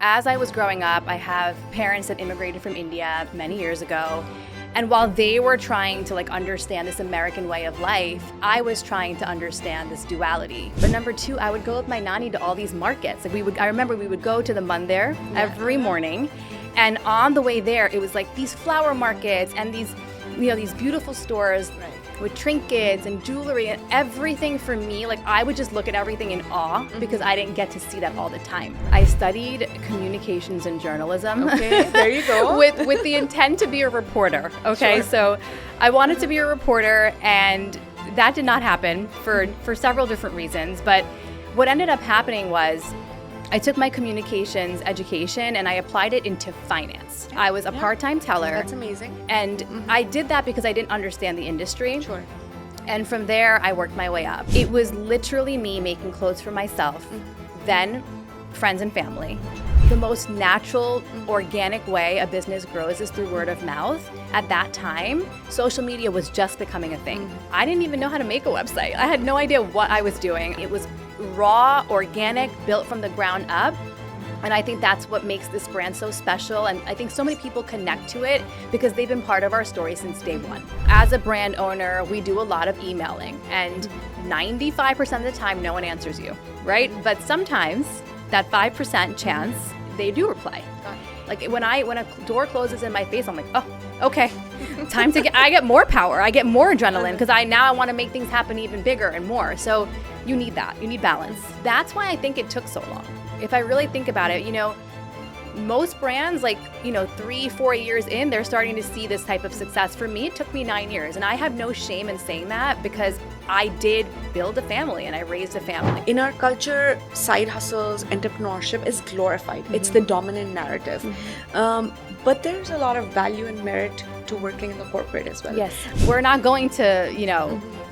as I was growing up, I have parents that immigrated from India many years ago. And while they were trying to understand this American way of life, I was trying to understand this duality. But number two, I would go with my nanny to all these markets. I remember we would go to the Mandir every morning. And on the way there, it was these flower markets and these beautiful stores with trinkets and jewelry and everything. For me, I would just look at everything in awe because I didn't get to see that all the time. I studied communications and journalism. Okay, there you go. with the intent to be a reporter. Okay, sure. So I wanted to be a reporter, and that did not happen for several different reasons. But what ended up happening was I took my communications education and I applied it into finance. I was a part-time teller. That's amazing. And I did that because I didn't understand the industry. Sure. And from there, I worked my way up. It was literally me making clothes for myself, then friends and family. The most natural, organic way a business grows is through word of mouth. At that time, social media was just becoming a thing. I didn't even know how to make a website. I had no idea what I was doing. It was raw, organic, built from the ground up. And I think that's what makes this brand so special. And I think so many people connect to it because they've been part of our story since day one. As a brand owner, we do a lot of emailing, and 95% of the time, no one answers you, right? But sometimes that 5% chance, they do reply. When a door closes in my face, I'm like, oh, okay, I get more power. I get more adrenaline because I want to make things happen even bigger and more. So you need that. You need balance. That's why I think it took so long. If I really think about it, most brands 3-4 years in, they're starting to see this type of success. For me, it took me 9 years, and I have no shame in saying that because I did build a family and I raised a family. In our culture, side hustles, entrepreneurship is glorified. It's the dominant narrative. But there's a lot of value and merit to working in the corporate as well. Yes. We're not going to,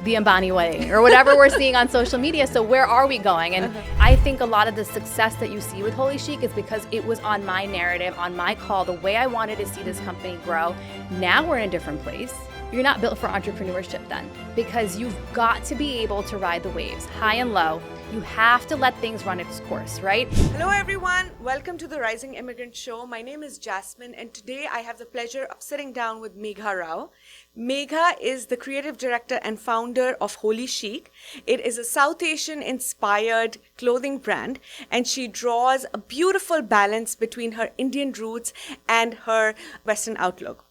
the Ambani way or whatever we're seeing on social media. So where are we going? And I think a lot of the success that you see with HoliChic is because it was on my narrative, on my call, the way I wanted to see this company grow. Now we're in a different place. You're not built for entrepreneurship then, because you've got to be able to ride the waves, high and low. You have to let things run its course, right? Hello everyone, welcome to the Rising Immigrant Show. My name is Jasmine, and today I have the pleasure of sitting down with Megha Rao. Megha is the Creative Director and founder of HoliChic. It is a South Asian inspired clothing brand, and she draws a beautiful balance between her Indian roots and her Western outlook.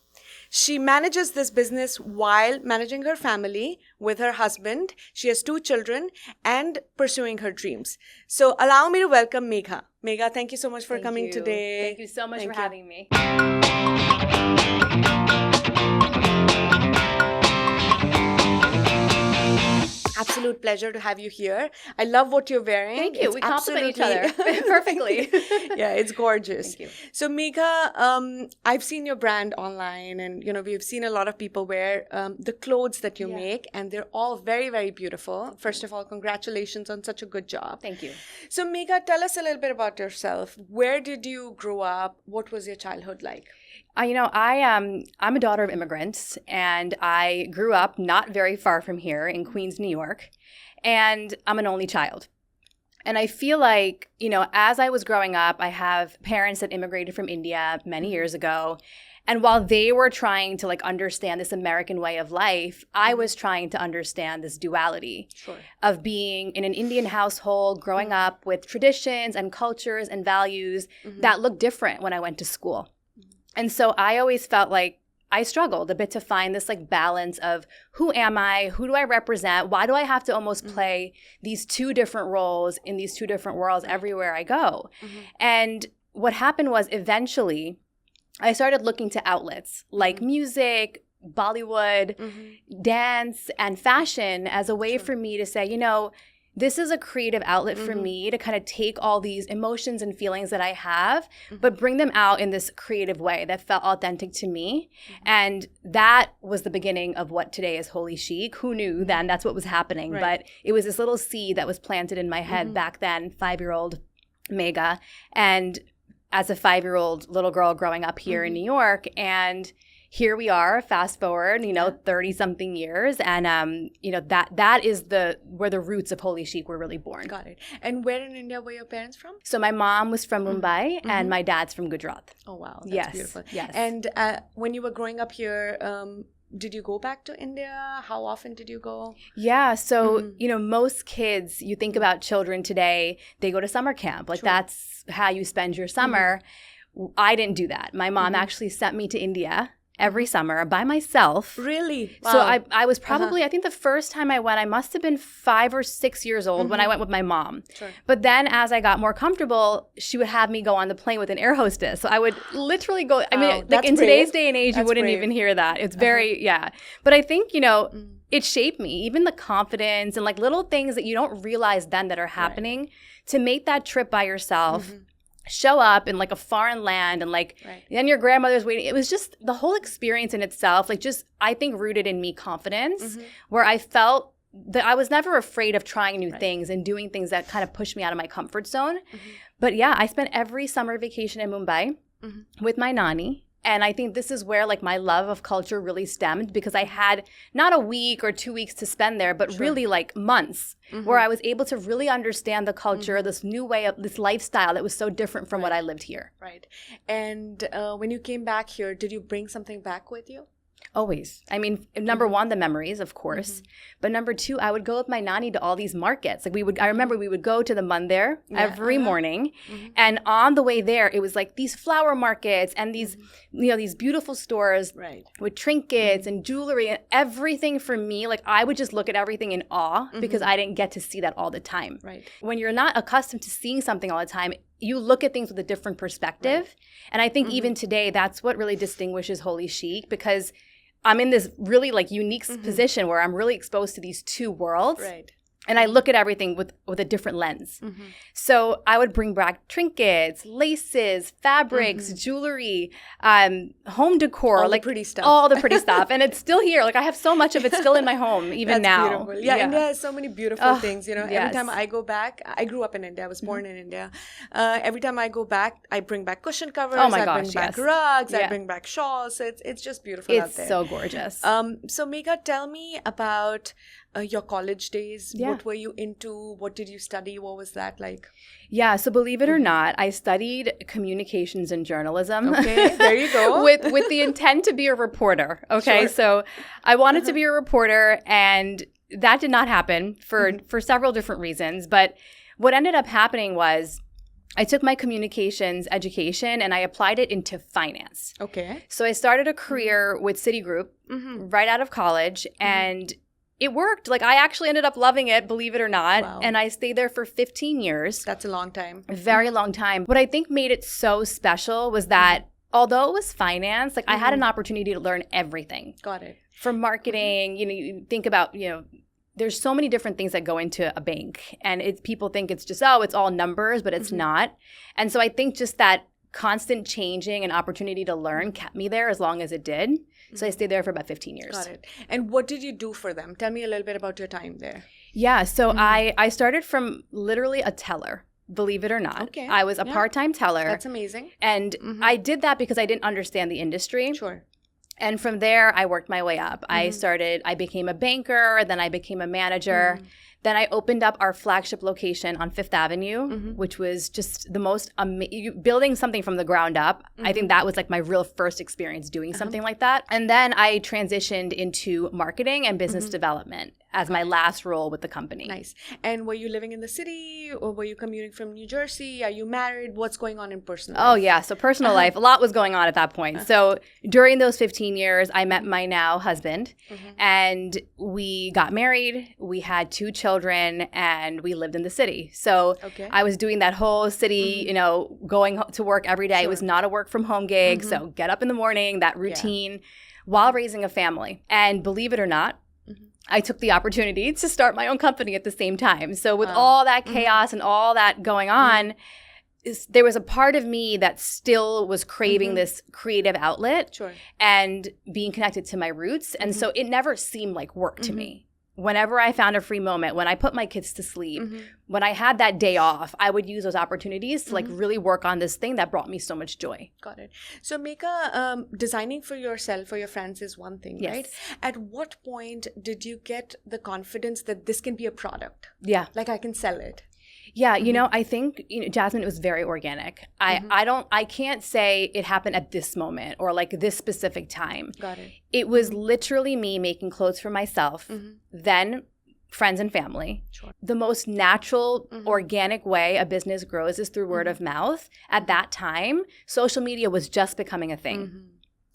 She manages this business while managing her family with her husband. She has 2 children and pursuing her dreams. So allow me to welcome Megha. Megha, thank you so much for coming today. Thank you so much for having me. Absolute pleasure to have you here. I love what you're wearing. Thank you. We complement each other perfectly. Yeah, it's gorgeous. Thank you. So Megha, I've seen your brand online, and we've seen a lot of people wear the clothes that you make, and they're all very, very beautiful. First of all, congratulations on such a good job. Thank you. So Megha, tell us a little bit about yourself. Where did you grow up? What was your childhood like? I'm a daughter of immigrants, and I grew up not very far from here in Queens, New York, and I'm an only child. And I feel like, as I was growing up, I have parents that immigrated from India many years ago. And while they were trying to understand this American way of life, I was trying to understand this duality of being in an Indian household, growing up with traditions and cultures and values that looked different when I went to school. And so I always felt like I struggled a bit to find this balance of who am I? Who do I represent? Why do I have to almost play these 2 different roles in these 2 different worlds everywhere I go? And what happened was eventually I started looking to outlets like music, Bollywood, dance, and fashion as a way for me to say, this is a creative outlet for me to kind of take all these emotions and feelings that I have, but bring them out in this creative way that felt authentic to me. And that was the beginning of what today is HoliChic. Who knew then that's what was happening? Right. But it was this little seed that was planted in my head back then, 5-year-old Megha. And as a 5-year-old little girl growing up here in New York, and here we are, fast forward, 30 something years. And, that is where the roots of HoliChic were really born. Got it. And where in India were your parents from? So my mom was from Mumbai and my dad's from Gujarat. Oh, wow. That's Yes. beautiful. Yes. And when you were growing up here, did you go back to India? How often did you go? Yeah. So, most kids, you think about children today, they go to summer camp. Like that's how you spend your summer. I didn't do that. My mom actually sent me to India every summer by myself. Really? Wow. So I was probably, I think the first time I went, I must have been 5 or 6 years old when I went with my mom. Sure. But then as I got more comfortable, she would have me go on the plane with an air hostess. So I would literally go, I mean, like in today's day and age, you wouldn't even hear that. It's very, But I think, it shaped me, even the confidence and like little things that you don't realize then that are happening to make that trip by yourself. Show up in like a foreign land and like then your grandmother's waiting. It was just the whole experience in itself, like just I think rooted in me confidence where I felt that I was never afraid of trying new things and doing things that kind of pushed me out of my comfort zone. But yeah, I spent every summer vacation in Mumbai with my nani. And I think this is where like my love of culture really stemmed because I had not a week or 2 weeks to spend there, but really like months where I was able to really understand the culture, this new way of this lifestyle that was so different from what I lived here. Right. And when you came back here, did you bring something back with you? Always. I mean, number one, the memories, of course. But number two, I would go with my nani to all these markets. Like I remember we would go to the Mandir every morning. And on the way there, it was like these flower markets and these, these beautiful stores with trinkets and jewelry and everything for me. Like I would just look at everything in awe because I didn't get to see that all the time. Right. When you're not accustomed to seeing something all the time, you look at things with a different perspective. And I think even today, that's what really distinguishes HoliChic because I'm in this really like unique position where I'm really exposed to these two worlds. Right. And I look at everything with a different lens. So I would bring back trinkets, laces, fabrics, jewelry, home decor. All like the pretty stuff. All the pretty stuff. And it's still here. Like I have so much of it still in my home, even That's now. Beautiful. Yeah, India has so many beautiful things. Every yes. time I go back, I grew up in India. I was born in India. Every time I go back, I bring back cushion covers. Oh my I gosh, bring back yes. rugs. Yeah. I bring back shawls. So it's just beautiful out there. It's so gorgeous. So Megha, tell me about your college days. Yeah. What were you into? What did you study? What was that like? Yeah, so believe it or not, I studied communications and journalism. Okay, there you go. with the intent to be a reporter. Okay, so I wanted to be a reporter, and that did not happen for several different reasons. But what ended up happening was I took my communications education and I applied it into finance. Okay. So I started a career with Citigroup right out of college, and it worked. Like I actually ended up loving it, believe it or not. Wow. And I stayed there for 15 years. That's a long time. A very long time. What I think made it so special was that although it was finance, like I had an opportunity to learn everything. Got it. From marketing, you think about, there's so many different things that go into a bank. And people think it's just, it's all numbers, but it's not. And so I think just that constant changing and opportunity to learn kept me there as long as it did. So I stayed there for about 15 years. Got it. And what did you do for them? Tell me a little bit about your time there. Yeah, so I started from literally a teller, believe it or not. Okay. I was a part-time teller. That's amazing. And I did that because I didn't understand the industry. Sure. And from there, I worked my way up. I became a banker, then I became a manager. Then I opened up our flagship location on Fifth Avenue, which was just the most building something from the ground up. I think that was like my real first experience doing something like that. And then I transitioned into marketing and business development as my last role with the company. Nice. And were you living in the city or were you commuting from New Jersey? Are you married? What's going on in personal life? Oh, yeah. So personal life, a lot was going on at that point. So during those 15 years, I met my now husband and we got married. We had 2 children and we lived in the city. So I was doing that whole city, going to work every day. It was not a work from home gig. So get up in the morning, that routine while raising a family. And believe it or not, I took the opportunity to start my own company at the same time. So with all that chaos and all that going on, there was a part of me that still was craving this creative outlet and being connected to my roots. And so it never seemed like work to me. whenever I found a free moment, when I put my kids to sleep, when I had that day off, I would use those opportunities to like really work on this thing that brought me so much joy. Got it. So Megha, designing for yourself, for your friends is one thing, right? At what point did you get the confidence that this can be a product? Yeah. Like I can sell it? Yeah, you know, I think, Jasmine, it was very organic. I can't say it happened at this moment or like this specific time. Got it. It was literally me making clothes for myself, then friends and family. Sure. The most natural, organic way a business grows is through word of mouth. At that time, social media was just becoming a thing.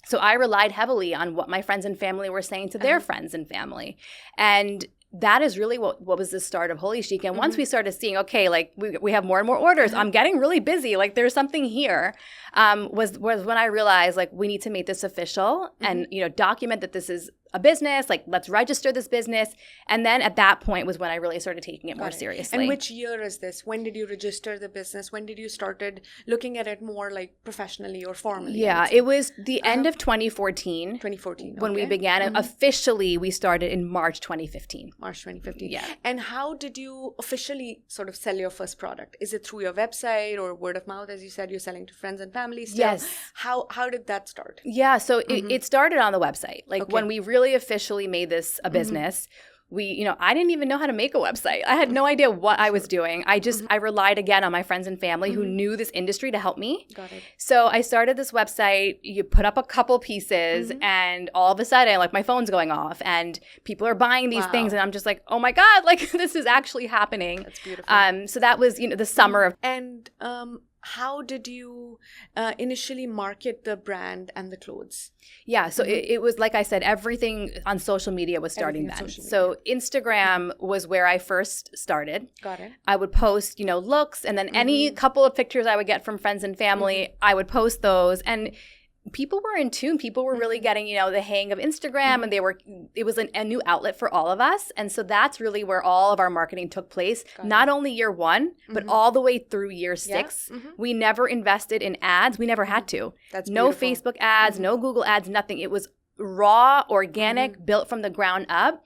So I relied heavily on what my friends and family were saying to their friends and family. And that is really what was the start of HoliChic. And once we started seeing, okay, like we have more and more orders, I'm getting really busy, like there's something here, was when I realized like we need to make this official and, document that this is a business, like let's register this business. And then at that point was when I really started taking it more seriously. And which year is this? When did you register the business? When did you started looking at it more like professionally or formally? Yeah, it was the end of 2014. 2014. When we began. And officially, we started in March 2015. March 2015. Yeah. And how did you officially sort of sell your first product? Is it through your website or word of mouth? As you said, you're selling to friends and family still. Yes. How did that start? Yeah, so it started on the website. Like when we really officially made this a business, I didn't even know how to make a website. I had no idea what I was doing. I relied again on my friends and family who knew this industry to help me. Got it. So I started this website. You put up a couple pieces and all of a sudden, like my phone's going off and people are buying these things and I'm just like, oh my God, like this is actually happening. That's beautiful. So that was, the summer of. And how did you initially market the brand and the clothes? Yeah, so it was, like I said, everything on social media was starting then. So Instagram was where I first started. Got it. I would post, looks, and then any couple of pictures I would get from friends and family, I would post those. And people were in tune. People were really getting, the hang of Instagram, and it was a new outlet for all of us. And so that's really where all of our marketing took place. Not only year one, but all the way through year 6. We never invested in ads. We never had to. That's no beautiful. Facebook ads, no Google ads, nothing. It was raw, organic, built from the ground up.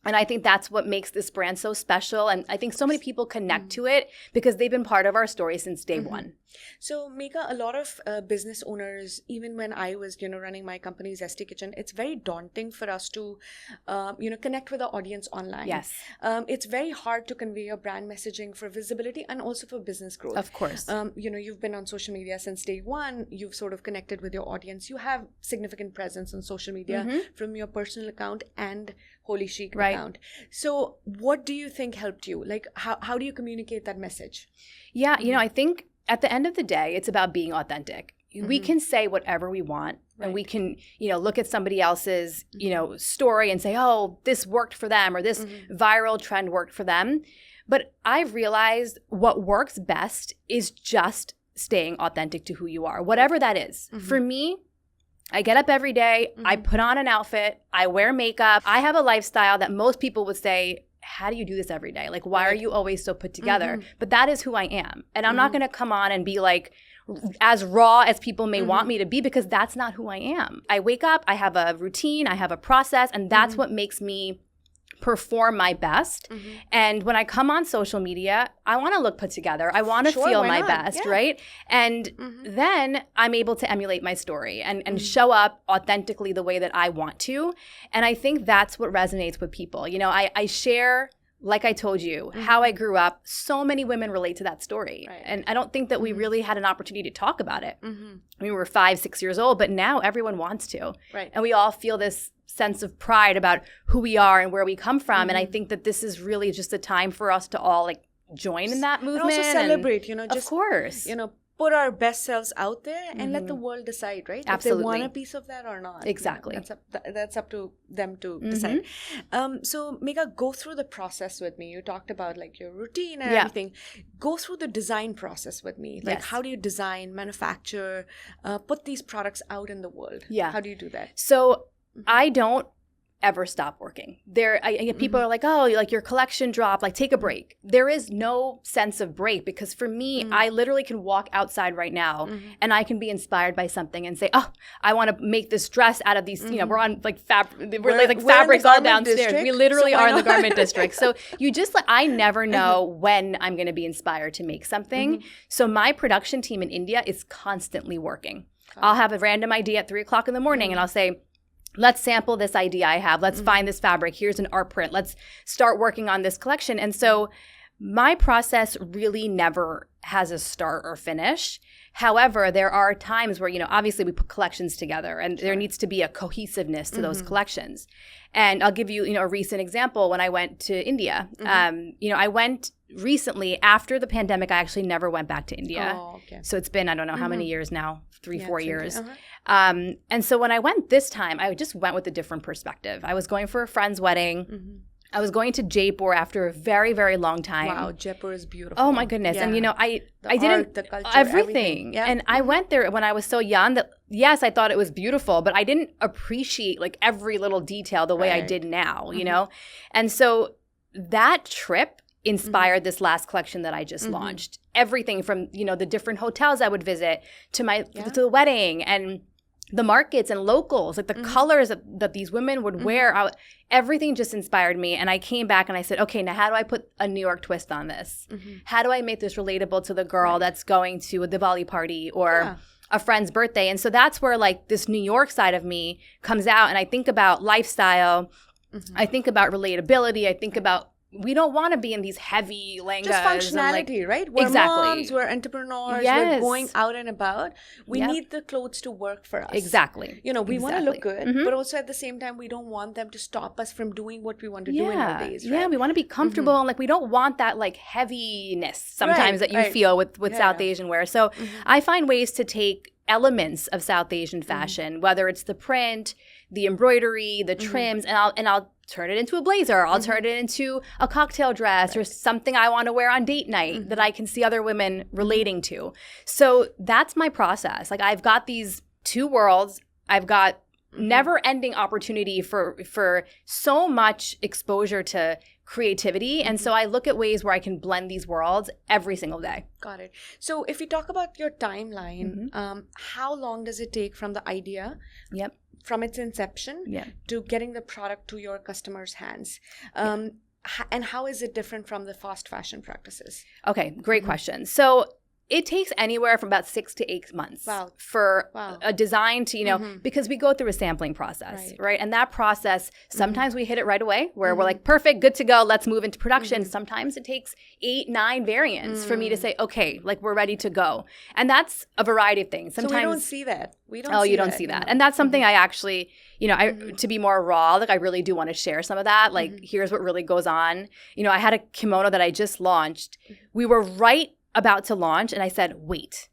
And I think that's what makes this brand so special. And I think so many people connect to it because they've been part of our story since day one. So, Megha, a lot of business owners, even when I was, running my company, Zesty Kitchen, it's very daunting for us to, connect with the audience online. Yes. It's very hard to convey your brand messaging for visibility and also for business growth. Of course. You've been on social media since day one. You've sort of connected with your audience. You have significant presence on social media from your personal account and HoliChic account. So what do you think helped you? Like, how do you communicate that message? Yeah, I think at the end of the day, it's about being authentic. We can say whatever we want, and we can, look at somebody else's, story and say, oh, this worked for them or this viral trend worked for them. But I've realized what works best is just staying authentic to who you are, whatever that is. For me, I get up every day, I put on an outfit, I wear makeup. I have a lifestyle that most people would say, how do you do this every day? Like, why are you always so put together? But that is who I am. And I'm not going to come on and be like as raw as people may want me to be, because that's not who I am. I wake up, I have a routine, I have a process, and that's what makes me perform my best. And when I come on social media, I want to look put together. I want to feel my best, right? And then I'm able to emulate my story and show up authentically the way that I want to. And I think that's what resonates with people. I share, like I told you, how I grew up. So many women relate to that story. Right. And I don't think that we really had an opportunity to talk about it. We were 5-6 years old, but now everyone wants to. Right. And we all feel this sense of pride about who we are and where we come from. And I think that this is really just a time for us to all join in that movement. And also celebrate, just, of course. Put our best selves out there and let the world decide, right? Absolutely. If they want a piece of that or not. Exactly. That's up to them to decide. So Megha, go through the process with me. You talked about your routine and everything. Go through the design process with me. How do you design, manufacture, put these products out in the world? Yeah. How do you do that? So I don't ever stop working. People are like, oh, like your collection dropped, like take a break. There is no sense of break because for me, I literally can walk outside right now and I can be inspired by something and say, oh, I want to make this dress out of these, we're on like fabrics all downstairs. District, we literally are in the garment district. So you just I never know when I'm going to be inspired to make something. So my production team in India is constantly working. I'll have a random idea at 3:00 in the morning and I'll say, let's sample this idea I have. Let's find this fabric. Here's an art print. Let's start working on this collection. And so my process really never has a start or finish. However, there are times where, obviously we put collections together and there needs to be a cohesiveness to those collections. And I'll give you, a recent example when I went to India. I went recently after the pandemic. I actually never went back to India. Oh, okay. So it's been, I don't know how many years now, 4 years. And so when I went this time, I just went with a different perspective. I was going for a friend's wedding. I was going to Jaipur after a very, very long time. Wow, Jaipur is beautiful. Oh my goodness. Yeah. And I art, didn't the culture, everything. Yeah. And I went there when I was so young that yes, I thought it was beautiful, but I didn't appreciate like every little detail the way I did now, And so that trip inspired this last collection that I just launched. Everything from, the different hotels I would visit to to the wedding and the markets and locals, like the colors that these women would wear, everything just inspired me. And I came back and I said, okay, now how do I put a New York twist on this? How do I make this relatable to the girl that's going to a Diwali party or a friend's birthday? And so that's where like this New York side of me comes out. And I think about lifestyle. I think about relatability. I think about we don't want to be in these heavy lehengas. Just functionality, right? We're moms, we're entrepreneurs, we're going out and about. We need the clothes to work for us. Exactly. We want to look good, but also at the same time, we don't want them to stop us from doing what we want to do in our days, right? Yeah, we want to be comfortable and like we don't want that like heaviness sometimes that you feel with South Asian wear. So I find ways to take elements of South Asian fashion, whether it's the print, the embroidery, the trims, and I'll turn it into a blazer. I'll turn it into a cocktail dress or something I want to wear on date night that I can see other women relating to. So that's my process. Like I've got these two worlds. I've got never-ending opportunity for so much exposure to creativity. And so I look at ways where I can blend these worlds every single day. Got it. So if we talk about your timeline, how long does it take from the idea? From its inception to getting the product to your customers' hands? And how is it different from the fast fashion practices? Okay, great question. So it takes anywhere from about 6 to 8 months for a design to, because we go through a sampling process, right? And that process, sometimes we hit it right away where we're like, perfect, good to go, let's move into production. Sometimes it takes 8, 9 variants for me to say, okay, like we're ready to go. And that's a variety of things. Sometimes, so we don't see that. You don't see that. And that's something I actually, to be more raw, like I really do want to share some of that. Like, here's what really goes on. I had a kimono that I just launched. We were right about to launch and I said, wait,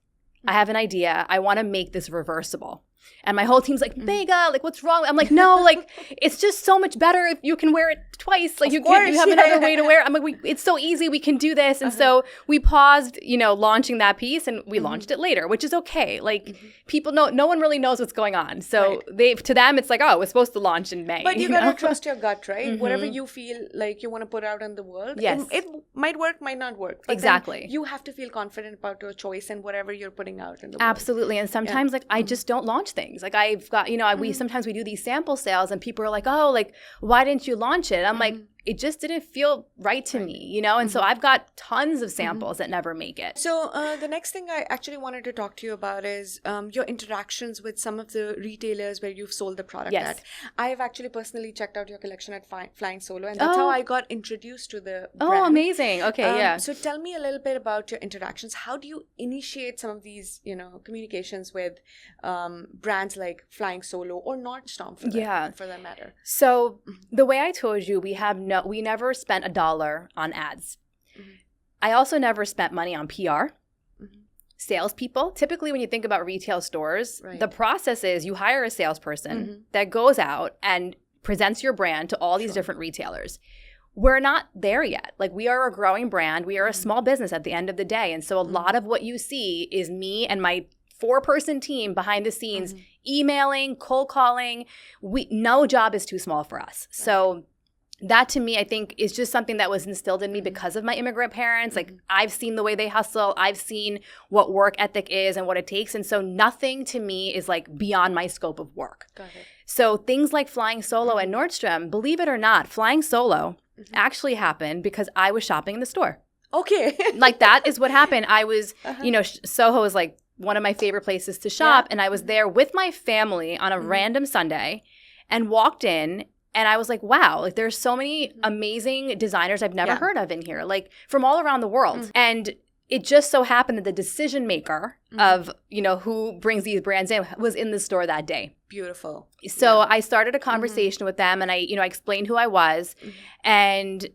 I have an idea. I want to make this reversible. And my whole team's like, Megha, like what's wrong? I'm like, no, like it's just so much better if you can wear it twice. Like you have another way to wear it. I'm like, it's so easy. We can do this. And so we paused, launching that piece and we launched it later, which is okay. Like people no one really knows what's going on. So to them, it's like, oh, we're supposed to launch in May. But you gotta trust your gut, right? Whatever you feel like you want to put out in the world, it might work, might not work. But exactly. You have to feel confident about your choice and whatever you're putting out in the world. Absolutely. And sometimes like I just don't launch things. Like I've got, sometimes we do these sample sales and people are like, oh, like, why didn't you launch it? I'm like, it just didn't feel right to me, And so I've got tons of samples that never make it. So the next thing I actually wanted to talk to you about is your interactions with some of the retailers where you've sold the product at. I have actually personally checked out your collection at Flying Solo, and that's how I got introduced to the brand. Oh, amazing. Okay, So tell me a little bit about your interactions. How do you initiate some of these, communications with brands like Flying Solo or Nordstrom for that matter? So the way I told you, we never spent $1 on ads. I also never spent money on PR. Salespeople, typically when you think about retail stores, the process is you hire a salesperson that goes out and presents your brand to all these different retailers. We're not there yet. Like we are a growing brand. We are a small business at the end of the day. And so a lot of what you see is me and my 4-person team behind the scenes, emailing, cold calling. No job is too small for us. So that to me, I think, is just something that was instilled in me because of my immigrant parents. Like, I've seen the way they hustle. I've seen what work ethic is and what it takes. And so nothing to me is like beyond my scope of work. Got it. So things like flying solo at Nordstrom, believe it or not, flying solo actually happened because I was shopping in the store. Okay. Like, that is what happened. I was, Soho is like one of my favorite places to shop. And I was there with my family on a random Sunday and walked in. And I was like, wow, like, there's so many amazing designers I've never heard of in here, like from all around the world. And it just so happened that the decision maker of, who brings these brands in was in the store that day. Beautiful. So I started a conversation with them, and I explained who I was. And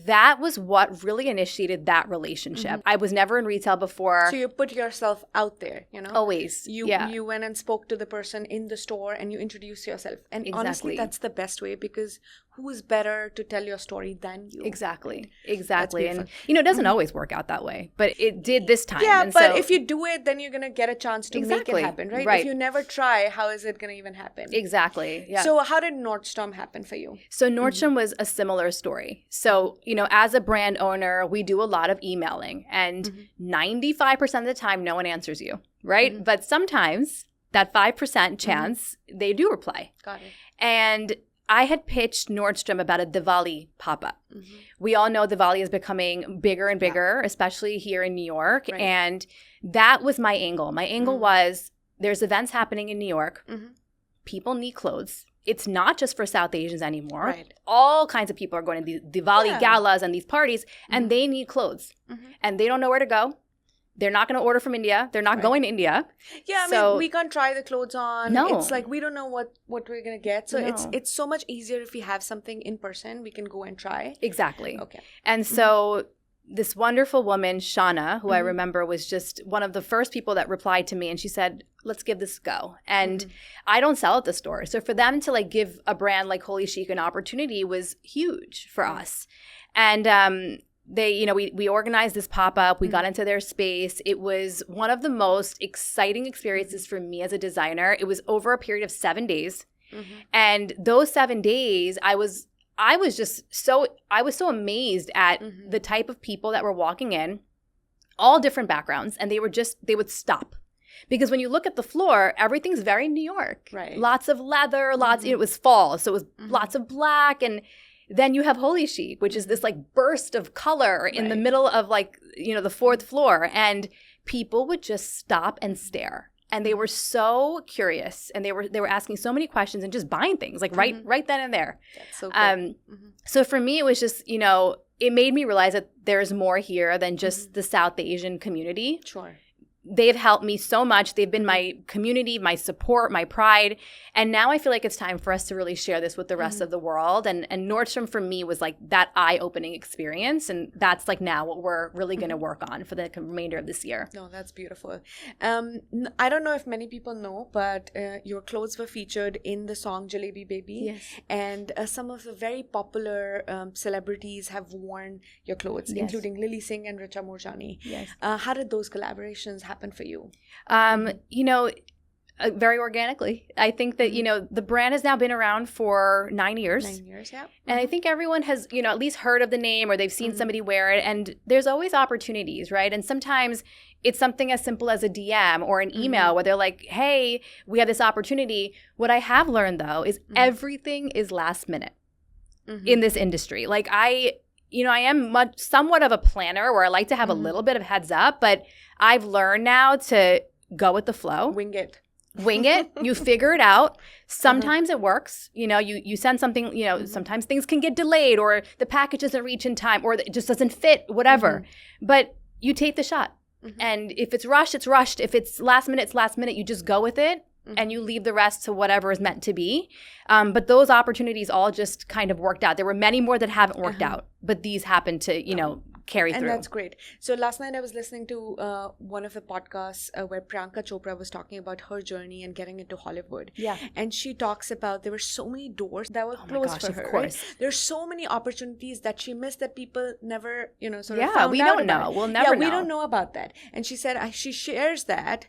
that was what really initiated that relationship. I was never in retail before. So you put yourself out there, Always. You went and spoke to the person in the store and you introduced yourself. And honestly, that's the best way, because who is better to tell your story than you? Exactly. And, it doesn't always work out that way, but it did this time. Yeah, and but so, if you do it, then you're going to get a chance to make it happen, right? If you never try, how is it going to even happen? Exactly. Yeah. So how did Nordstrom happen for you? So Nordstrom was a similar story. So, as a brand owner, we do a lot of emailing, and 95% of the time, no one answers you, right? But sometimes that 5% chance, they do reply. Got it. And I had pitched Nordstrom about a Diwali pop-up. We all know Diwali is becoming bigger and bigger, especially here in New York. Right. And that was my angle. My angle was, there's events happening in New York. People need clothes. It's not just for South Asians anymore. Right. All kinds of people are going to these Diwali galas and these parties, and they need clothes. And they don't know where to go. They're not going to order from India. They're not going to India. Yeah, I mean, we can't try the clothes on. No. It's like we don't know what we're going to get. So it's so much easier if we have something in person. We can go and try. Exactly. Okay. And so this wonderful woman, Shauna, who I remember was just one of the first people that replied to me, and she said, let's give this a go. And I don't sell at the store. So for them to like give a brand like HoliChic an opportunity was huge for us. And they, we organized this pop-up. We got into their space. It was one of the most exciting experiences for me as a designer. It was over a period of 7 days. And those 7 days, I was so amazed at the type of people that were walking in, all different backgrounds, and they would stop. Because when you look at the floor, everything's very New York. Right. Lots of leather, it was fall, so it was lots of black. And then you have HoliChic, which is this like burst of color in the middle of like, the fourth floor. And people would just stop and stare. And they were so curious, and they were asking so many questions and just buying things like right then and there. That's so good. So for me, it was just, it made me realize that there's more here than just the South Asian community. Sure. They've helped me so much. They've been my community, my support, my pride. And now I feel like it's time for us to really share this with the rest of the world. And Nordstrom for me was like that eye-opening experience. And that's like now what we're really going to work on for the remainder of this year. No, that's beautiful. I don't know if many people know, but your clothes were featured in the song Jalebi Baby. Yes. And some of the very popular celebrities have worn your clothes, including Lilly Singh and Richa Moorjani. Yes. How did those collaborations happen for you? Very organically. I think that, the brand has now been around for 9 years. 9 years, yeah. And I think everyone has, at least heard of the name, or they've seen somebody wear it. And there's always opportunities, right? And sometimes it's something as simple as a DM or an email where they're like, hey, we have this opportunity. What I have learned, though, is everything is last minute in this industry. Like I am somewhat of a planner where I like to have a little bit of heads up, but I've learned now to go with the flow. Wing it. You figure it out. Sometimes it works. You send something, sometimes things can get delayed, or the package doesn't reach in time, or it just doesn't fit, whatever. But you take the shot. And if it's rushed, it's rushed. If it's last minute, it's last minute. You just go with it. And you leave the rest to whatever is meant to be. But those opportunities all just kind of worked out. There were many more that haven't worked out, but these happened to, carry through. And that's great. So last night I was listening to one of the podcasts where Priyanka Chopra was talking about her journey and getting into Hollywood. Yeah. And she talks about there were so many doors that were Oh my closed gosh, for of her. course. Right? There's so many opportunities that she missed that people never, sort of Yeah, found we out don't about. know. We'll never we know. don't know about that. And she said she shares that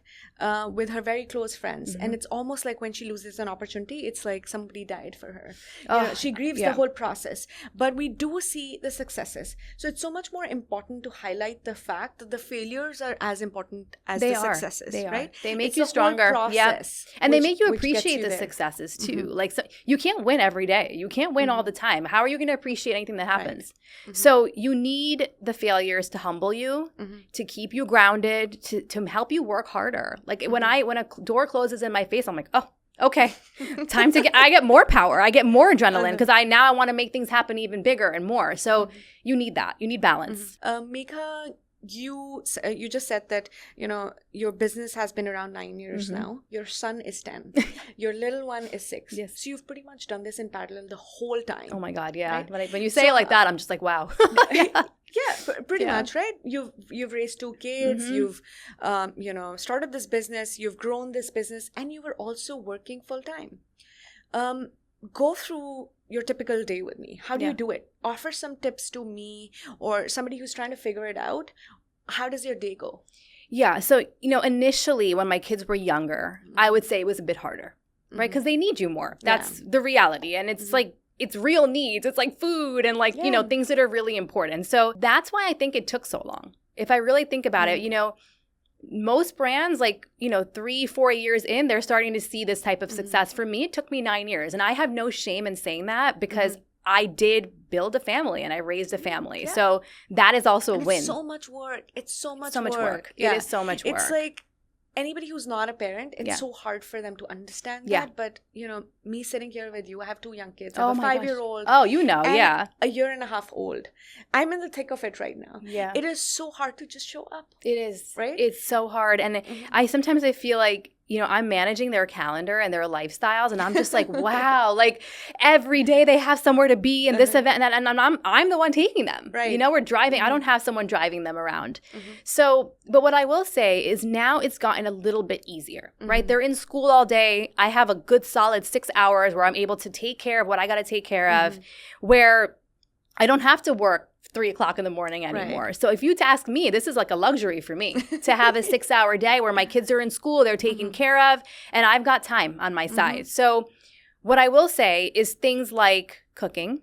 with her very close friends. And it's almost like when she loses an opportunity, it's like somebody died for her. She grieves the whole process. But we do see the successes. So it's so much more important to highlight the fact that the failures are as important as the successes, right? They make it's you the stronger. Whole process, And they make you which gets appreciate you the there. successes too. Like, so you can't win every day. You can't win all the time. How are you going to appreciate anything that happens? So you need the failures to humble you, to keep you grounded, to help you work harder. Like when a door closes in my face, I'm like, oh, okay, time to I get more power. I get more adrenaline because I want to make things happen even bigger and more. So you need that. You need balance. Megha, you just said that, your business has been around 9 years now. Your son is 10. Your little one is 6. Yes. So you've pretty much done this in parallel the whole time. Oh my God, yeah. Right? When you say it like that, I'm just like, wow. Yeah, pretty much, right? You've raised 2 kids. You've started this business. You've grown this business, and you were also working full time. Go through your typical day with me. How do you do it? Offer some tips to me or somebody who's trying to figure it out. How does your day go? Yeah. So, initially when my kids were younger, I would say it was a bit harder, right? Because they need you more. That's the reality. And it's like, it's real needs. It's like food and like, things that are really important. So that's why I think it took so long. If I really think about it, most brands, like, 3-4 years in, they're starting to see this type of success. For me, it took me 9 years. And I have no shame in saying that because I did build a family and I raised a family. Yeah. So that is also a win. It's so much work. It's so much work. It is so much work. It's like anybody who's not a parent, it's so hard for them to understand that. But, me sitting here with you, I have 2 young kids. I have a 5-year-old. Oh, and a 1.5 old. I'm in the thick of it right now. Yeah. It is so hard to just show up. It is. Right? It's so hard. And I sometimes feel like, I'm managing their calendar and their lifestyles, and I'm just like, wow, like every day they have somewhere to be in this event, and I'm the one taking them. Right. We're driving. I don't have someone driving them around. So, but what I will say is now it's gotten a little bit easier, right? They're in school all day. I have a good solid 6 hours where I'm able to take care of what I got to take care of, where I don't have to work 3 o'clock in the morning anymore. Right. So if you ask me, this is like a luxury for me to have a 6-hour day where my kids are in school, they're taken care of, and I've got time on my side. So what I will say is things like cooking,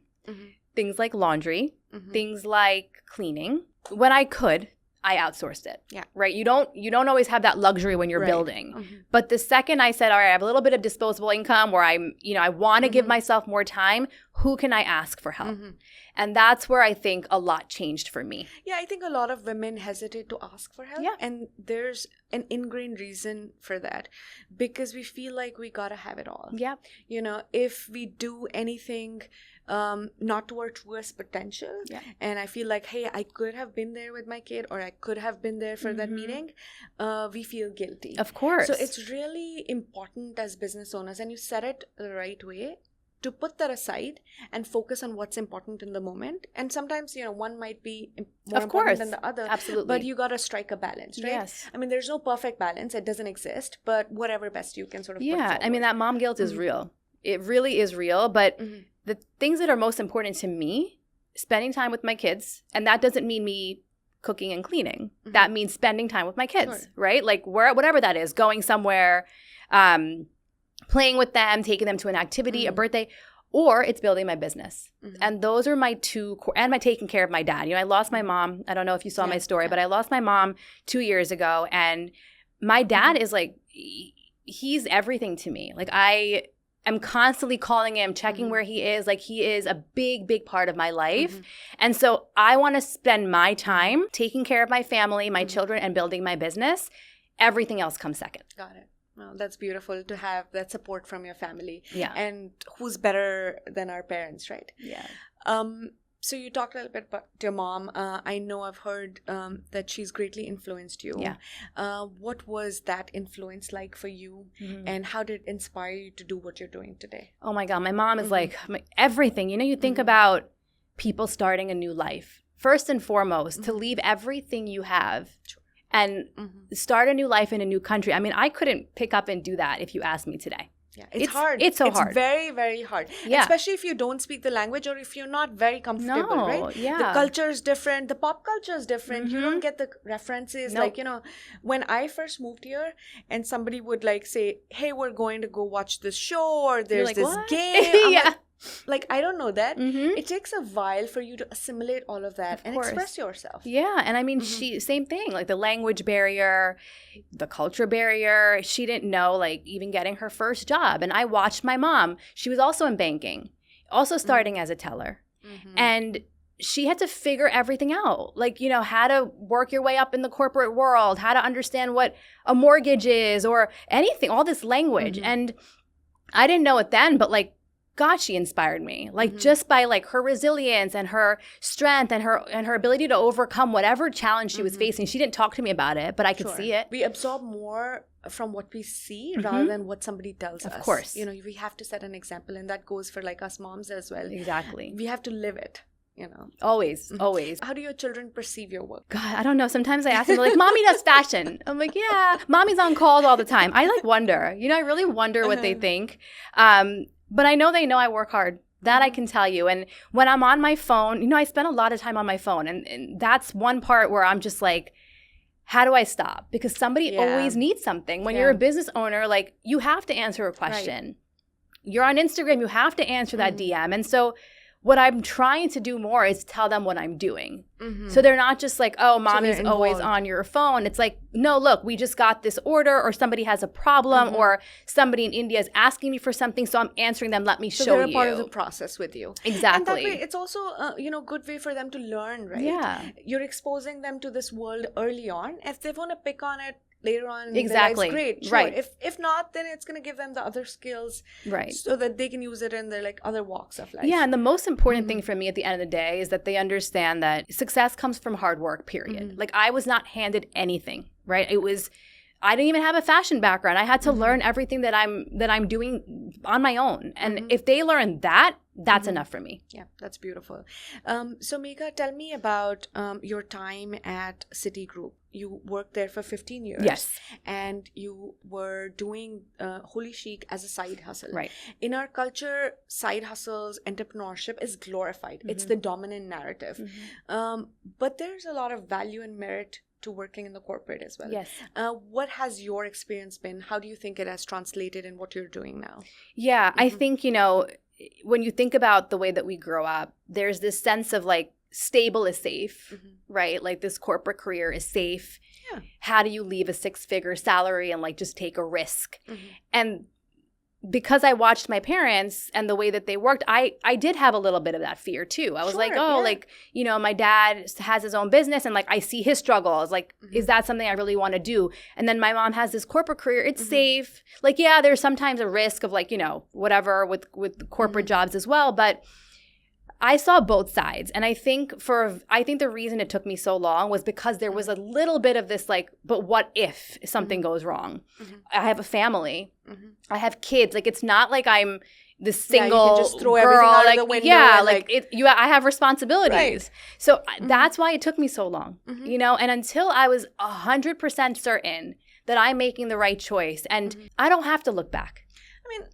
things like laundry, things like cleaning. When I could, I outsourced it. Yeah. Right. You don't always have that luxury when you're building. But the second I said, all right, I have a little bit of disposable income where I want to give myself more time, who can I ask for help? And that's where I think a lot changed for me. Yeah, I think a lot of women hesitate to ask for help. Yeah. And there's an ingrained reason for that. Because we feel like we gotta have it all. Yeah. If we do anything not to our truest potential. Yeah. And I feel like, hey, I could have been there with my kid, or I could have been there for that meeting. We feel guilty. Of course. So it's really important as business owners, and you said it the right way, to put that aside and focus on what's important in the moment. And sometimes, one might be more important than the other. Absolutely. But you got to strike a balance, right? Yes. I mean, there's no perfect balance. It doesn't exist. But whatever best you can sort of put Yeah. forward. I mean, that mom guilt is real. It really is real. But the things that are most important to me, spending time with my kids, and that doesn't mean me cooking and cleaning. That means spending time with my kids, right? Like whatever that is, going somewhere, playing with them, taking them to an activity, a birthday, or it's building my business. And those are my 2 core, and my taking care of my dad. I lost my mom. I don't know if you saw my story, but I lost my mom 2 years ago. And my dad is like, he's everything to me. Like I am constantly calling him, checking where he is. Like he is a big, big part of my life. And so I want to spend my time taking care of my family, my children, and building my business. Everything else comes second. Got it. Well, that's beautiful to have that support from your family. Yeah. And who's better than our parents, right? Yeah. So you talked a little bit about your mom. I know I've heard that she's greatly influenced you. Yeah. What was that influence like for you? And how did it inspire you to do what you're doing today? Oh my God. My mom is like everything. You think about people starting a new life. first and foremost, to leave everything you have and start a new life in a new country. I mean, I couldn't pick up and do that if you asked me today. Yeah, it's hard. It's so hard. It's very, very hard. Yeah. Especially if you don't speak the language or if you're not very comfortable, right? Yeah. The culture is different. The pop culture is different. You don't get the references. Nope. Like, you know, when I first moved here and somebody would like say, hey, we're going to go watch this show or there's like, this what? game. Yeah. Like, I don't know that. It takes a while for you to assimilate all of that and express yourself. Yeah. And I mean, same thing, like the language barrier, the culture barrier. She didn't know, like, even getting her first job. And I watched my mom. She was also in banking, also starting as a teller. And she had to figure everything out, like, you know, how to work your way up in the corporate world, how to understand what a mortgage is or anything, all this language. And I didn't know it then, but like, God, she inspired me, like just by like her resilience and her strength and her ability to overcome whatever challenge she was facing. She didn't talk to me about it, but I could see it. We absorb more from what we see rather than what somebody tells us. Of course. You know, we have to set an example, and that goes for like us moms as well. Exactly. We have to live it. You know, always. How do your children perceive your work? God, I don't know. Sometimes I ask them, like, Mommy does fashion. I'm like, yeah, Mommy's on calls all the time. I like wonder, you know, I really wonder what they think. But I know they know I work hard. That I can tell you. And when I'm on my phone, you know, I spend a lot of time on my phone. And that's one part where I'm just like, how do I stop? Because somebody always needs something. When you're a business owner, like, you have to answer a question. Right. You're on Instagram, you have to answer that DM. And so what I'm trying to do more is tell them what I'm doing. So they're not just like, oh, Mommy's always on your phone. It's like, no, look, we just got this order, or somebody has a problem, or somebody in India is asking me for something, so I'm answering them. Let me show you. So they're a part of the process with you. Exactly. And that way, it's also a good way for them to learn, right? Yeah. You're exposing them to this world early on. If they want to pick on it later on, exactly, great, sure. Right. If not, then it's going to give them the other skills, right, so that they can use it in their like other walks of life. Yeah, and the most important thing for me at the end of the day is that they understand that success comes from hard work. Period. Like, I was not handed anything. Right. I didn't even have a fashion background. I had to learn everything that I'm doing on my own. And if they learn that, that's enough for me. Yeah, that's beautiful. So Megha, tell me about your time at Citigroup. You worked there for 15 years. Yes. And you were doing HoliChic as a side hustle. Right. In our culture, side hustles, entrepreneurship is glorified. It's the dominant narrative. But there's a lot of value and merit to working in the corporate as well. Yes. What has your experience been? How do you think it has translated in what you're doing now? Yeah, I think, you know, when you think about the way that we grow up, there's this sense of like, stable is safe, right? Like, this corporate career is safe. Yeah. How do you leave a 6-figure salary and like just take a risk? And because I watched my parents and the way that they worked, I did have a little bit of that fear too. I was like, oh, like, you know, my dad has his own business and like I see his struggles. Like, is that something I really want to do? And then my mom has this corporate career. It's safe. Like, yeah, there's sometimes a risk of like, you know, whatever with corporate jobs as well. But I saw both sides. And I think the reason it took me so long was because there was a little bit of this like, but what if something goes wrong? I have a family. I have kids. Like, it's not like I'm this single you can just throw girl. everything out like, of the window. Yeah, and, like I have responsibilities. Right. So that's why it took me so long, you know, and until I was 100% certain that I'm making the right choice and I don't have to look back. I mean,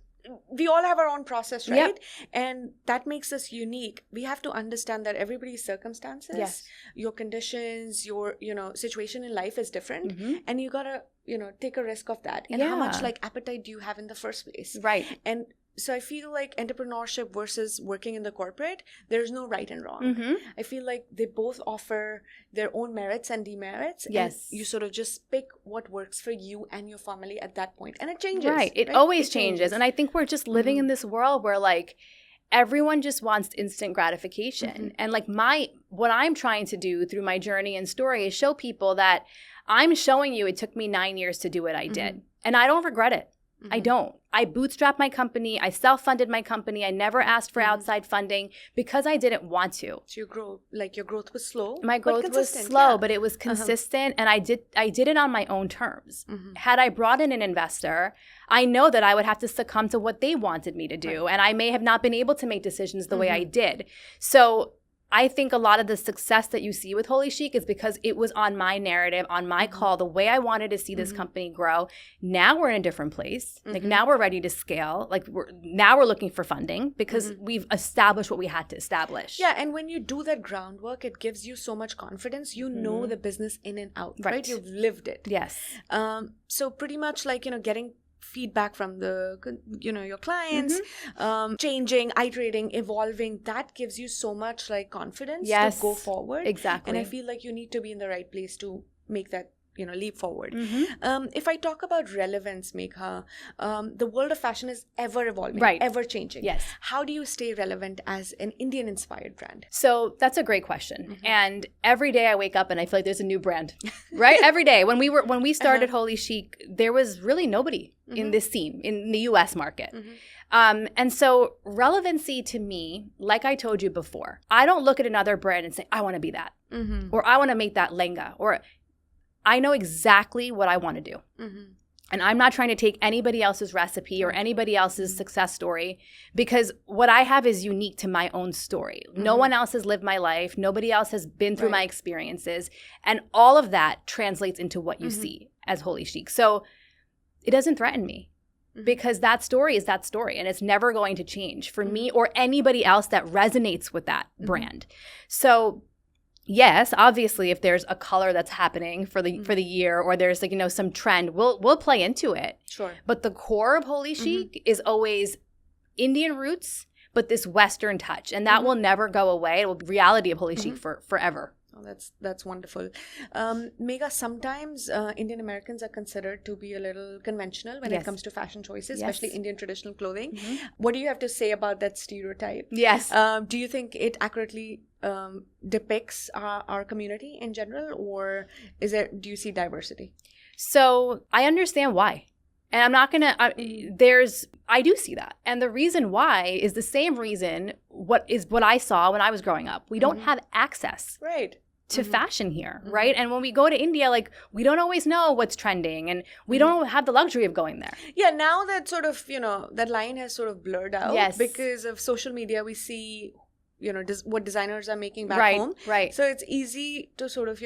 we all have our own process, right? Yep. And that makes us unique. We have to understand that everybody's circumstances, your conditions, your, you know, situation in life is different. And you gotta, you know, take a risk of that. And how much like appetite do you have in the first place? Right. And so I feel like entrepreneurship versus working in the corporate, there's no right and wrong. I feel like they both offer their own merits and demerits. Yes. And you sort of just pick what works for you and your family at that point. And it changes. Right. It always changes. And I think we're just living in this world where like everyone just wants instant gratification. And like what I'm trying to do through my journey and story is show people that I'm showing you it took me 9 years to do what I did. And I don't regret it. I don't. I bootstrapped my company. I self-funded my company. I never asked for outside funding because I didn't want to. So your growth was slow? My growth was slow, but it was consistent. And I did it on my own terms. Had I brought in an investor, I know that I would have to succumb to what they wanted me to do. And I may have not been able to make decisions the way I did. So I think a lot of the success that you see with HoliChic is because it was on my narrative, on my call, the way I wanted to see this company grow. Now we're in a different place. Like now we're ready to scale. Like now we're looking for funding because we've established what we had to establish. Yeah, and when you do that groundwork, it gives you so much confidence. You know the business in and out, right? You've lived it. Yes. So pretty much like, getting feedback from the your clients, changing, iterating, evolving, that gives you so much like confidence to go forward. Exactly. And I feel like you need to be in the right place to make that leap forward. If I talk about relevance, Megha, the world of fashion is ever evolving, ever changing. Yes. How do you stay relevant as an Indian inspired brand? So that's a great question. And every day I wake up and I feel like there's a new brand, right? Every day. When we started HoliChic, there was really nobody in this scene, in the US market. And so relevancy to me, like I told you before, I don't look at another brand and say, I want to be that, or I want to make that lehenga, or I know exactly what I want to do. And I'm not trying to take anybody else's recipe or anybody else's success story, because what I have is unique to my own story. No one else has lived my life. Nobody else has been through my experiences. And all of that translates into what you see as HoliChic. So it doesn't threaten me, because that story is that story, and it's never going to change for me or anybody else that resonates with that brand. So yes, obviously, if there's a color that's happening for the year, or there's like some trend, we'll play into it. Sure. But the core of HoliChic is always Indian roots, but this Western touch, and that will never go away. It will be reality of HoliChic for forever. Oh, that's wonderful. Megha, sometimes Indian Americans are considered to be a little conventional when it comes to fashion choices, especially Indian traditional clothing. What do you have to say about that stereotype? Yes. Do you think it accurately depicts our community in general, or do you see diversity? So I understand why. And I'm not going to, I do see that. And the reason why is the same reason what I saw when I was growing up. We don't have access to fashion here, right? And when we go to India, like, we don't always know what's trending, and we don't have the luxury of going there. Yeah, now that sort of, that line has sort of blurred out. Yes. Because of social media, we see what designers are making back home. Right. So it's easy to sort of,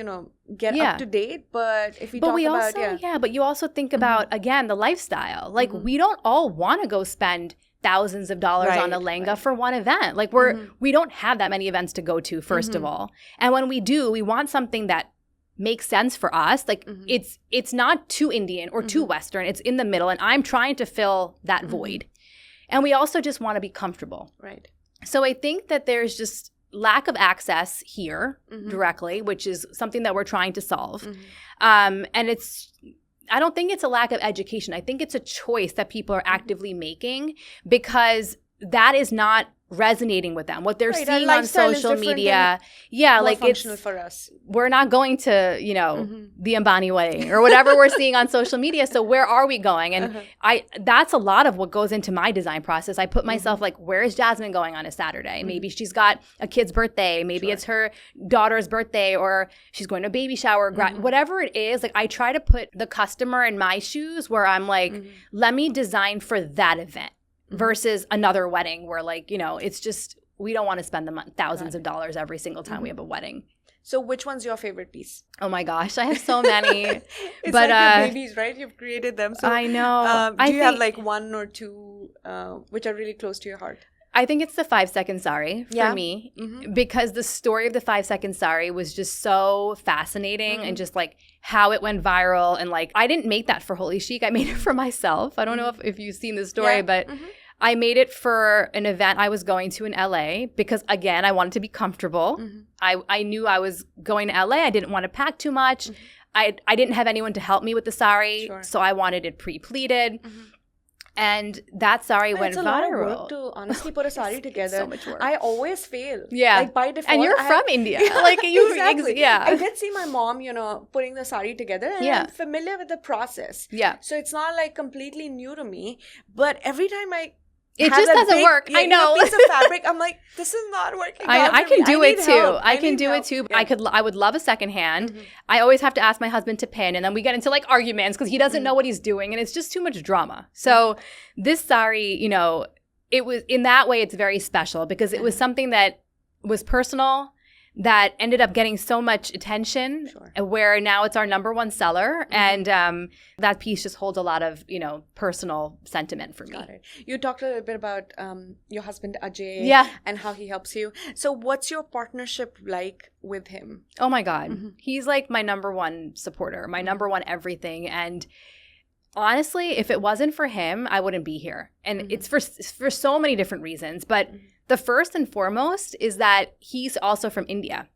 get up to date. But if but you also think about, again, the lifestyle. Like, we don't all want to go spend thousands of dollars on a lehenga for one event. Like, we don't have that many events to go to, first of all. And when we do, we want something that makes sense for us. Like, it's not too Indian or too Western. It's in the middle. And I'm trying to fill that void. And we also just want to be comfortable. Right. So I think that there's just lack of access here directly, which is something that we're trying to solve. And I don't think it's a lack of education. I think it's a choice that people are actively making, because that is not resonating with them. What they're seeing on social media, like, it's for us. We're not going to, the Ambani wedding or whatever we're seeing on social media. So where are we going? And that's a lot of what goes into my design process. I put myself like, where is Jasmine going on a Saturday? Maybe she's got a kid's birthday. Maybe it's her daughter's birthday, or she's going to a baby shower, whatever it is. Like, I try to put the customer in my shoes, where I'm like, let me design for that event. Versus another wedding where, like, it's just, we don't want to spend the thousands of dollars every single time we have a wedding. So which one's your favorite piece? Oh my gosh, I have so many. It's like your babies, right? You've created them. So I know. Do you have like one or two which are really close to your heart? I think it's the 5-second sari for me, because the story of the 5-second sari was just so fascinating, and just like how it went viral. And like, I didn't make that for HoliChic. I made it for myself. I don't know if you've seen the story, but I made it for an event I was going to in LA, because again, I wanted to be comfortable. I knew I was going to LA. I didn't want to pack too much. I didn't have anyone to help me with the sari, so I wanted it pre-pleated. And that sari went viral. It's a lot of work to honestly put a sari together. So much work. I always fail. Yeah. Like, by default. And you're from India. Like, you exactly. I did see my mom, putting the sari together, and I'm familiar with the process. Yeah. So it's not like completely new to me, but every time it just doesn't work. I know. Piece of fabric, I'm like, this is not working. I can do it too. I can do it too. I would love a second hand. I always have to ask my husband to pin, and then we get into like arguments because he doesn't know what he's doing, and it's just too much drama. So this sari, it was, in that way, it's very special, because it was something that was personal. that ended up getting so much attention where now it's our number one seller. And that piece just holds a lot of, personal sentiment for me. Got it. You talked a little bit about your husband Ajay and how he helps you. So what's your partnership like with him? Oh my God. He's like my number one supporter, my number one everything. And honestly, if it wasn't for him, I wouldn't be here. And it's for so many different reasons. But the first and foremost is that he's also from India.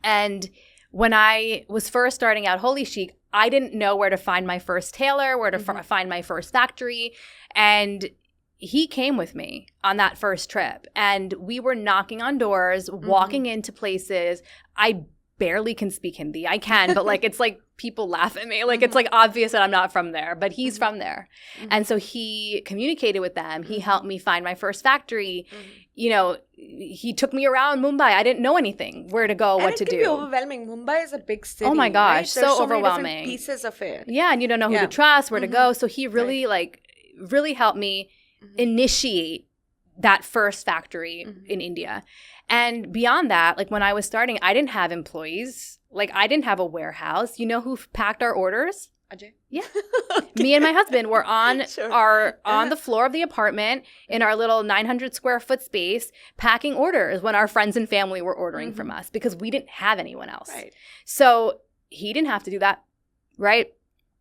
And when I was first starting out HoliChic, I didn't know where to find my first tailor, where to find my first factory. And he came with me on that first trip. And we were knocking on doors, walking into places. I barely can speak Hindi. I can, but it's like people laugh at me. It's like obvious that I'm not from there, but he's from there. And so he communicated with them. He helped me find my first factory. He took me around Mumbai. I didn't know anything, where to go, what to do. It can be overwhelming. Mumbai is a big city. Oh my gosh, right? so overwhelming. Many different pieces of it. Yeah, and you don't know who to trust, where to go. So he really really helped me initiate that first factory in India. And beyond that, when I was starting, I didn't have employees. I didn't have a warehouse. You know who packed our orders? Ajay? Yeah. Me and my husband were on on the floor of the apartment in our little 900 square foot space packing orders when our friends and family were ordering from us because we didn't have anyone else. Right. So he didn't have to do that, right?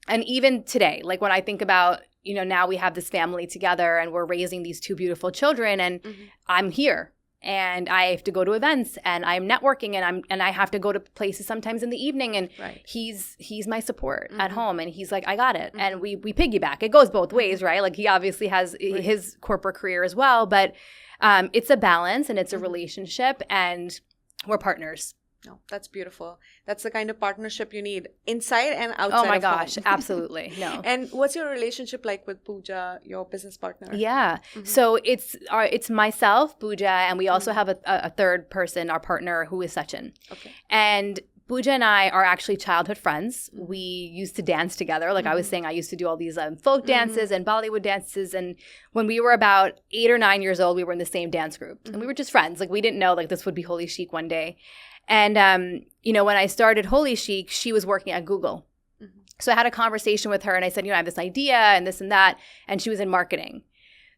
And even today, when I think about, now we have this family together and we're raising these two beautiful children and I'm here. And I have to go to events and I'm networking and I have to go to places sometimes in the evening and he's my support at home and he's like, I got it. And we piggyback. It goes both ways, right? He obviously has his corporate career as well, but it's a balance and it's a relationship and we're partners. No, that's beautiful. That's the kind of partnership you need inside and outside. Oh my gosh, absolutely. No. And what's your relationship like with Pooja, your business partner? Yeah. So it's myself, Pooja, and we also have a third person, our partner, who is Sachin. Okay. And Pooja and I are actually childhood friends. We used to dance together. I was saying, I used to do all these folk dances and Bollywood dances. And when we were about 8 or 9 years old, we were in the same dance group. And we were just friends. We didn't know this would be HoliChic one day. And, when I started HoliChic, she was working at Google. So I had a conversation with her and I said, I have this idea and this and that. And she was in marketing.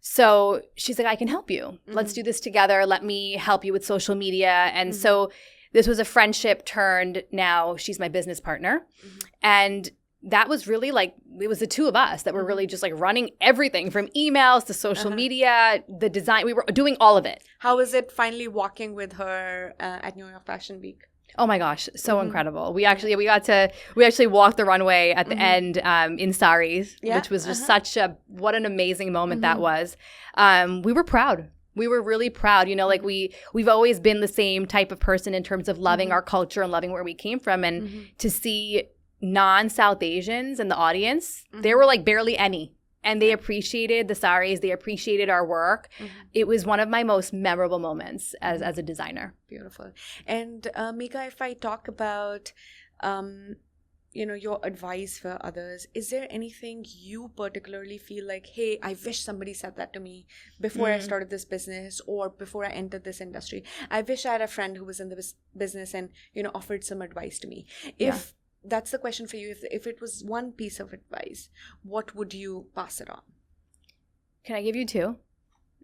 So she's like, I can help you. Let's do this together. Let me help you with social media. And so this was a friendship turned now she's my business partner. And that was really it was the two of us that were really just running everything from emails to social media, the design. We were doing all of it. How was it finally walking with her at New York Fashion Week? Oh my gosh, so incredible. We actually walked the runway at the end in saris, which was just what an amazing moment that was. We were proud. We were really proud. We've always been the same type of person in terms of loving our culture and loving where we came from. And to see non-South Asians in the audience, there were barely any. And they appreciated the saris. They appreciated our work. It was one of my most memorable moments as a designer. Beautiful. And Megha, if I talk about, your advice for others, is there anything you particularly feel like, hey, I wish somebody said that to me before I started this business or before I entered this industry? I wish I had a friend who was in the business and, offered some advice to me. If that's the question for you. If it was one piece of advice, what would you pass it on? Can I give you two?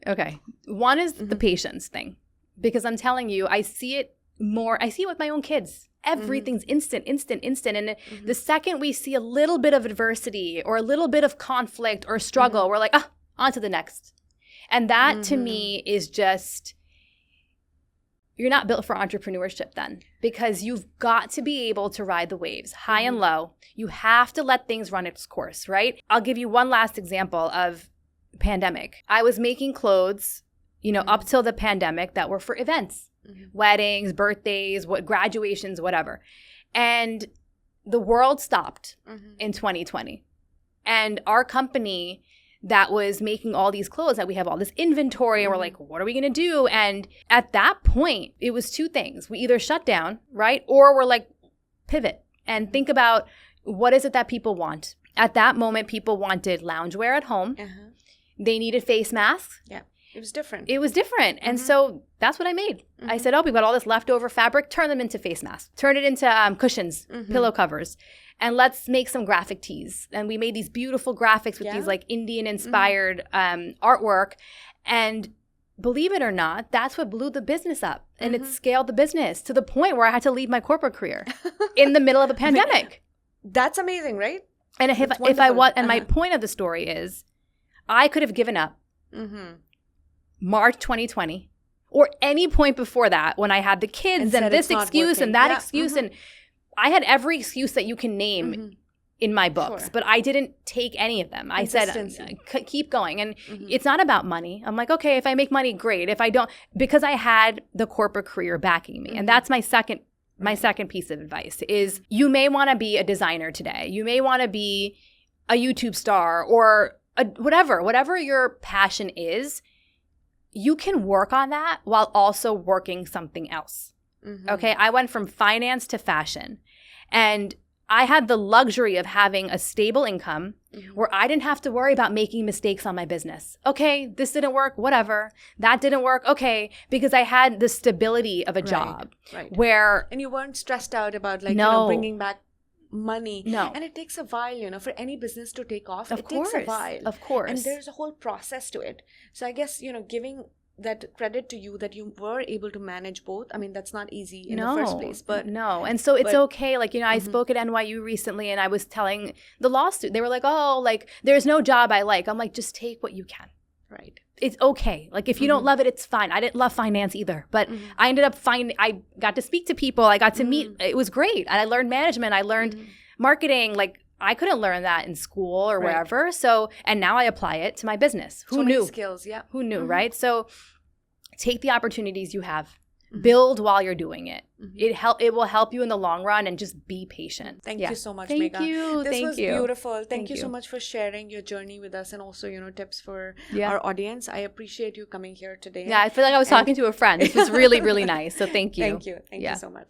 Okay. One is the patience thing. Because I'm telling you, I see it with my own kids. Everything's instant. And the second we see a little bit of adversity or a little bit of conflict or struggle, we're like, on to the next. And that to me is just... You're not built for entrepreneurship then, because you've got to be able to ride the waves, high and low. You have to let things run its course, right? I'll give you one last example of pandemic. I was making clothes, up till the pandemic that were for events, weddings, birthdays, graduations, whatever. And the world stopped in 2020. And our company that was making all these clothes, that we have all this inventory and we're like, what are we going to do? And at that point, it was two things. We either shut down, right? Or we're like, pivot and think about what is it that people want. At that moment, people wanted loungewear at home. They needed face masks. It was different. It was different. And so that's what I made. I said, oh, we've got all this leftover fabric. Turn them into face masks. Turn it into cushions, pillow covers. And let's make some graphic tees. And we made these beautiful graphics with these like Indian-inspired artwork. And believe it or not, that's what blew the business up. And it scaled the business to the point where I had to leave my corporate career in the middle of a pandemic. That's amazing, right? And if I was, and my point of the story is, I could have given up March 2020 or any point before that when I had the kids and this excuse and that excuse. And I had every excuse that you can name in my books, but I didn't take any of them. I said, keep going. And it's not about money. I'm like, okay, if I make money, great. If I don't, because I had the corporate career backing me. And that's my second piece of advice is you may want to be a designer today. You may want to be a YouTube star or whatever your passion is. You can work on that while also working something else. Okay. I went from finance to fashion, and I had the luxury of having a stable income where I didn't have to worry about making mistakes on my business. Okay, this didn't work, whatever. That didn't work, okay, because I had the stability of a job where... And you weren't stressed out about bringing back money. No. And it takes a while, for any business to take off. It takes a while. Of course. And there's a whole process to it. So I guess, giving that credit to you that you were able to manage both. I mean, that's not easy in the first place. But no. And so it's okay. Like, I spoke at NYU recently and I was telling the law student, they were like, oh, like, there's no job I like. I'm like, just take what you can. Right. It's okay. Like, if you don't love it, it's fine. I didn't love finance either. But I ended up I got to speak to people. I got to meet. It was great. And I learned management. I learned marketing. Like, I couldn't learn that in school or wherever. So, and now I apply it to my business. Who knew? Many skills, yeah. Who knew, right? So take the opportunities you have. Build while you're doing it. It will help you in the long run, and just be patient. Thank you so much, Megha. Thank you. This was beautiful. Thank you you so much for sharing your journey with us, and also, tips for our audience. I appreciate you coming here today. Yeah, I feel like I was talking to a friend. This was really, really nice. So thank you. Thank you so much.